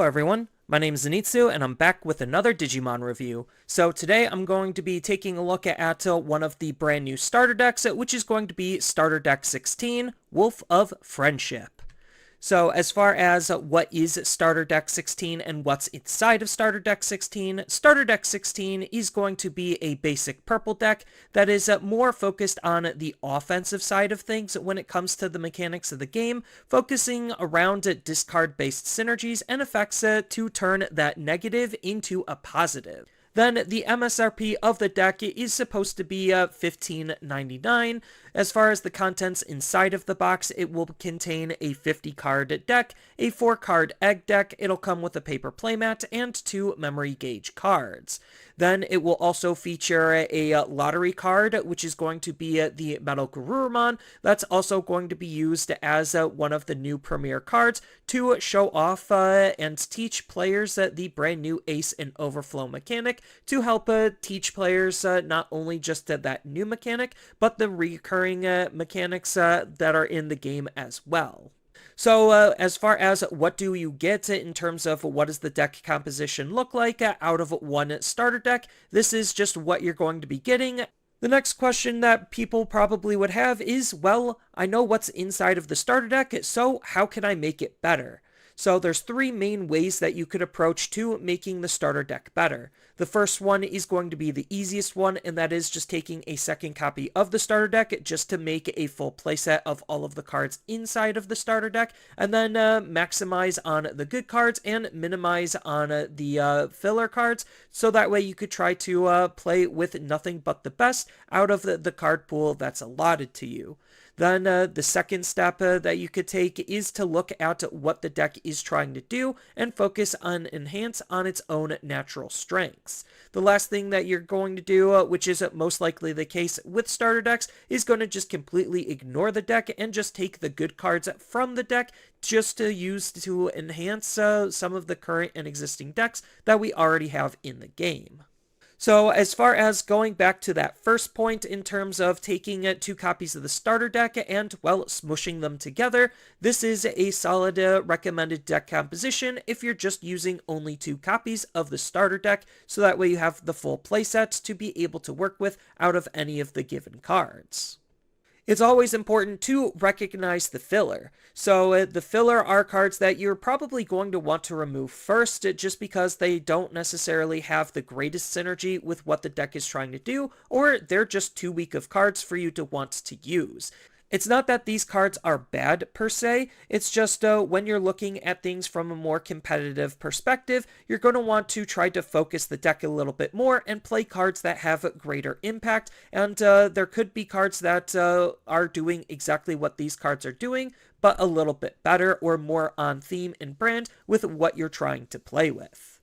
Hello everyone, my name is Zenitsu and I'm back with another Digimon review. So today I'm going to be taking a look at one of the brand new starter decks, which is going to be Starter Deck 16, Wolf of Friendship. So as far as what is Starter Deck 16 and what's inside of Starter Deck 16, Starter Deck 16 is going to be a basic purple deck that is more focused on the offensive side of things when it comes to the mechanics of the game, focusing around discard-based synergies and effects to turn that negative into a positive. Then the MSRP of the deck is supposed to be $15.99. As far as the contents inside of the box, it will contain a 50-card deck, a 4-card egg deck, it'll come with a paper playmat, and 2 memory gauge cards. Then it will also feature a lottery card, which is going to be the Metal Garurumon. That's also going to be used as one of the new premier cards to show off and teach players the brand new Ace and Overflow mechanic to help teach players not only just that new mechanic, but the recurring mechanics that are in the game as well. So as far as what do you get in terms of what does the deck composition look like out of one starter deck, this is just what you're going to be getting. The next question that people probably would have is, well, I know what's inside of the starter deck, so how can I make it better? So there's 3 main ways that you could approach to making the starter deck better. The first one is going to be the easiest one, and that is just taking a second copy of the starter deck just to make a full playset of all of the cards inside of the starter deck, and then maximize on the good cards and minimize on the filler cards, so that way you could try to play with nothing but the best out of the card pool that's allotted to you. Then the second step that you could take is to look at what the deck is trying to do and focus on enhance on its own natural strengths. The last thing that you're going to do, which is most likely the case with starter decks, is going to just completely ignore the deck and just take the good cards from the deck just to use to enhance some of the current and existing decks that we already have in the game. So as far as going back to that first point in terms of taking 2 copies of the starter deck and, well, smushing them together, this is a solid recommended deck composition if you're just using only 2 copies of the starter deck, so that way you have the full playset to be able to work with out of any of the given cards. It's always important to recognize the filler. So the filler are cards that you're probably going to want to remove first, just because they don't necessarily have the greatest synergy with what the deck is trying to do, or they're just too weak of cards for you to want to use. It's not that these cards are bad per se, it's just when you're looking at things from a more competitive perspective, you're going to want to try to focus the deck a little bit more and play cards that have greater impact, and there could be cards that are doing exactly what these cards are doing, but a little bit better or more on theme and brand with what you're trying to play with.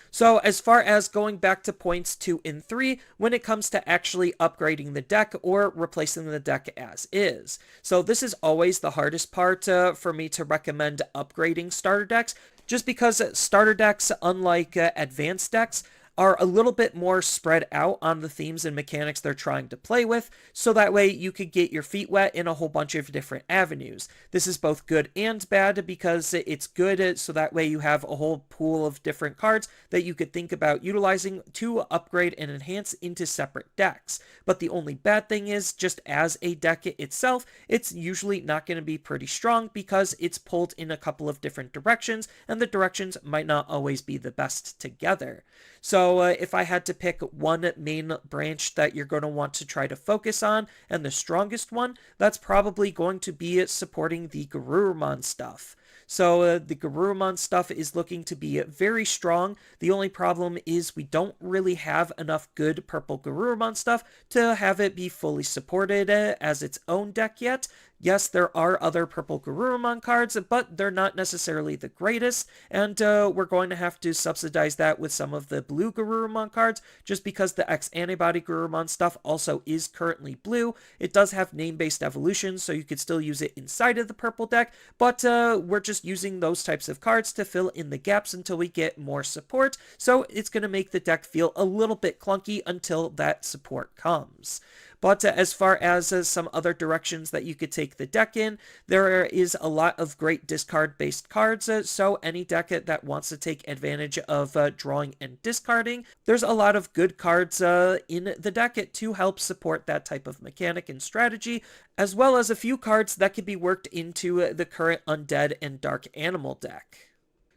So as far as going back to points 2 and 3, when it comes to actually upgrading the deck or replacing the deck as is. So this is always the hardest part for me to recommend upgrading starter decks, just because starter decks, unlike advanced decks, are a little bit more spread out on the themes and mechanics they're trying to play with, so that way you could get your feet wet in a whole bunch of different avenues. This is both good and bad, because it's good so that way you have a whole pool of different cards that you could think about utilizing to upgrade and enhance into separate decks. But the only bad thing is, just as a deck itself, it's usually not going to be pretty strong because it's pulled in a couple of different directions, and the directions might not always be the best together. So if I had to pick one main branch that you're going to want to try to focus on, and the strongest one, that's probably going to be supporting the Garurumon stuff. So the Garurumon stuff is looking to be very strong. The only problem is we don't really have enough good purple Garurumon stuff to have it be fully supported as its own deck yet. Yes, there are other purple Garurumon cards, but they're not necessarily the greatest, and we're going to have to subsidize that with some of the blue Garurumon cards, just because the X-Antibody Garurumon stuff also is currently blue. It does have name-based evolution, so you could still use it inside of the purple deck, but we're just using those types of cards to fill in the gaps until we get more support, so it's going to make the deck feel a little bit clunky until that support comes. But as far as some other directions that you could take the deck in, there is a lot of great discard-based cards, so any deck that wants to take advantage of drawing and discarding, there's a lot of good cards in the deck to help support that type of mechanic and strategy, as well as a few cards that can be worked into the current Undead and Dark Animal deck.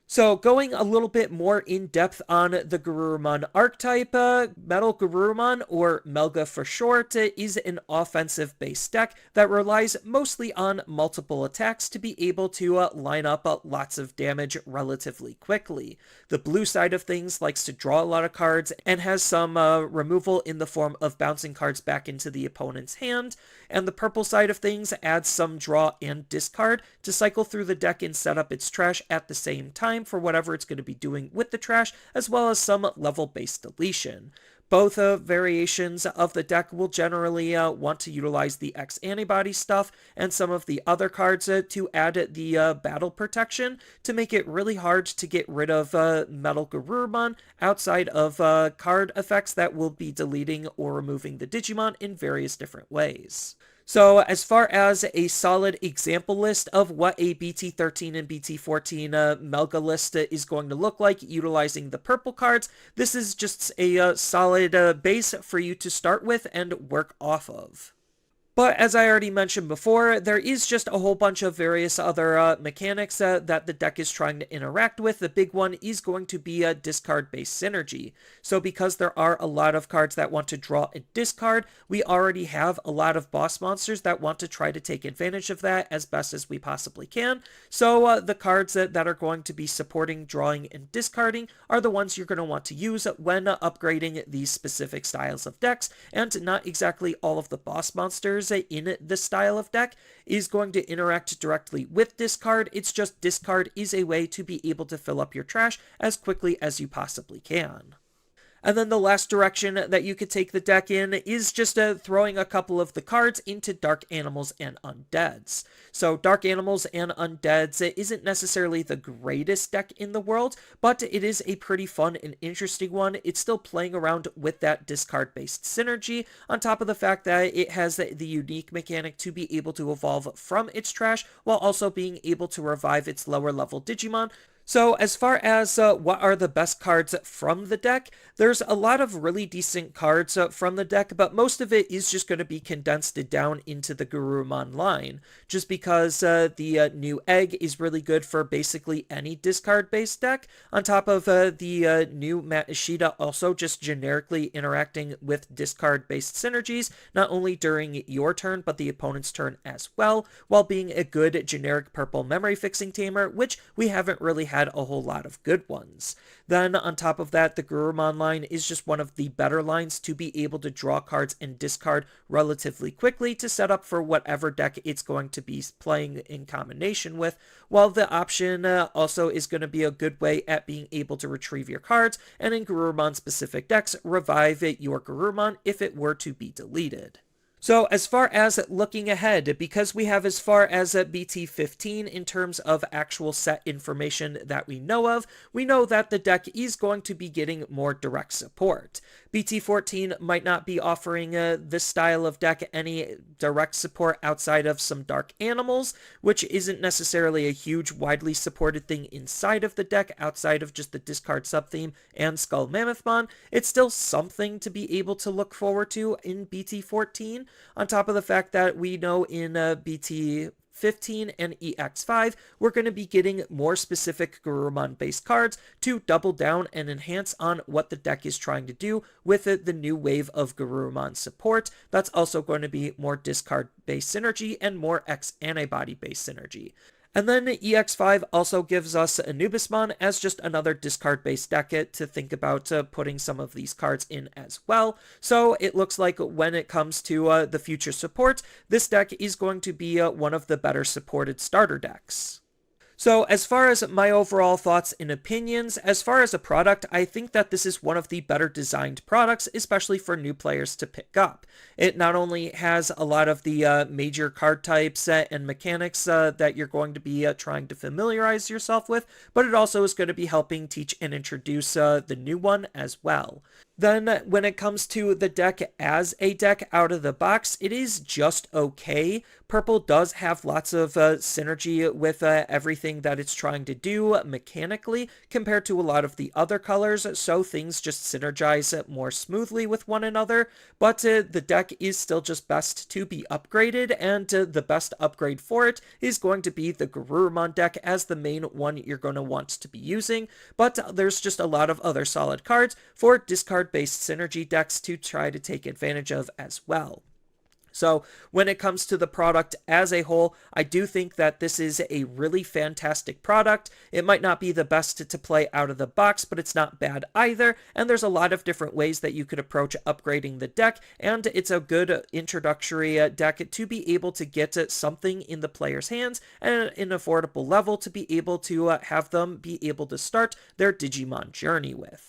So going a little bit more in depth on the Garurumon archetype, Metal Garurumon, or Melga for short, is an offensive based deck that relies mostly on multiple attacks to be able to line up lots of damage relatively quickly. The blue side of things likes to draw a lot of cards and has some removal in the form of bouncing cards back into the opponent's hand, and the purple side of things adds some draw and discard to cycle through the deck and set up its trash at the same time for whatever it's going to be doing with the trash, as well as some level-based deletion. Both variations of the deck will generally want to utilize the X antibody stuff and some of the other cards to add the battle protection to make it really hard to get rid of Metal Garurumon outside of card effects that will be deleting or removing the Digimon in various different ways. So as far as a solid example list of what a BT13 and BT14 Melga list is going to look like utilizing the purple cards, this is just a solid base for you to start with and work off of. But as I already mentioned before, there is just a whole bunch of various other mechanics that the deck is trying to interact with. The big one is going to be a discard-based synergy. So because there are a lot of cards that want to draw and discard, we already have a lot of boss monsters that want to try to take advantage of that as best as we possibly can. So the cards that are going to be supporting drawing and discarding are the ones you're going to want to use when upgrading these specific styles of decks, and not exactly all of the boss monsters in this style of deck is going to interact directly with discard. It's just discard is a way to be able to fill up your trash as quickly as you possibly can. And then the last direction that you could take the deck in is just throwing a couple of the cards into Dark Animals and Undeads. So Dark Animals and Undeads isn't necessarily the greatest deck in the world, but it is a pretty fun and interesting one. It's still playing around with that discard-based synergy, on top of the fact that it has the unique mechanic to be able to evolve from its trash, while also being able to revive its lower level Digimon. So as far as what are the best cards from the deck, there's a lot of really decent cards from the deck, but most of it is just going to be condensed down into the Garurumon line, just because the new egg is really good for basically any discard-based deck, on top of the new Mat Ishida also just generically interacting with discard-based synergies, not only during your turn, but the opponent's turn as well, while being a good generic purple memory fixing tamer, which we haven't really had a whole lot of good ones. Then on top of that, the Garurumon line is just one of the better lines to be able to draw cards and discard relatively quickly to set up for whatever deck it's going to be playing in combination with, while the option also is going to be a good way at being able to retrieve your cards, and in Garurumon specific decks, revive your Garurumon if it were to be deleted. So as far as looking ahead, because we have as far as BT15 in terms of actual set information that we know that the deck is going to be getting more direct support. BT14 might not be offering this style of deck any direct support outside of some Dark Animals, which isn't necessarily a huge widely supported thing inside of the deck outside of just the discard subtheme and Skull Mammothmon. It's still something to be able to look forward to in BT14, on top of the fact that we know in BT15 and EX5, we're going to be getting more specific Garurumon-based cards to double down and enhance on what the deck is trying to do with the new wave of Garurumon support. That's also going to be more discard-based synergy and more X-antibody-based synergy. And then EX5 also gives us Anubismon as just another discard-based deck to think about putting some of these cards in as well. So it looks like when it comes to the future support, this deck is going to be one of the better supported starter decks. So, as far as my overall thoughts and opinions, as far as a product, I think that this is one of the better designed products, especially for new players to pick up. It not only has a lot of the major card types and mechanics that you're going to be trying to familiarize yourself with, but it also is going to be helping teach and introduce the new one as well. Then, when it comes to the deck as a deck out of the box, it is just okay. Purple does have lots of synergy with everything that it's trying to do mechanically compared to a lot of the other colors, so things just synergize more smoothly with one another, but the deck is still just best to be upgraded, and the best upgrade for it is going to be the Garurumon deck as the main one you're going to want to be using, but there's just a lot of other solid cards for discard-based synergy decks to try to take advantage of as well. So when it comes to the product as a whole, I do think that this is a really fantastic product. It might not be the best to play out of the box, but it's not bad either, and there's a lot of different ways that you could approach upgrading the deck, and it's a good introductory deck to be able to get something in the player's hands at an affordable level to be able to have them be able to start their Digimon journey with.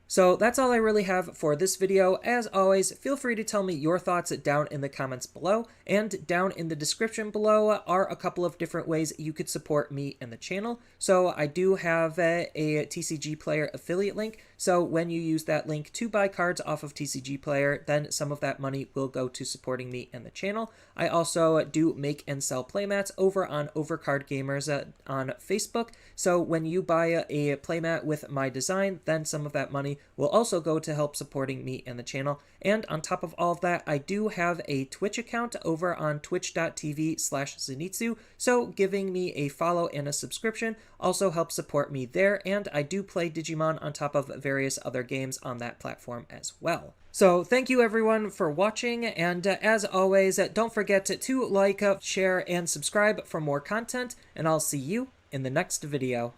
So that's all I really have for this video. As always, feel free to tell me your thoughts down in the comments below, and down in the description below are a couple of different ways you could support me and the channel. So I do have a TCG Player affiliate link, so when you use that link to buy cards off of TCG Player, then some of that money will go to supporting me and the channel. I also do make and sell playmats over on Overcard Gamers on Facebook, so when you buy a playmat with my design, then some of that money will also go to help supporting me and the channel. And on top of all of that, I do have a Twitch account over on twitch.tv/Zenitsu, so giving me a follow and a subscription also helps support me there, and I do play Digimon on top of various other games on that platform as well. So thank you everyone for watching, and as always, don't forget to like, share, and subscribe for more content, and I'll see you in the next video.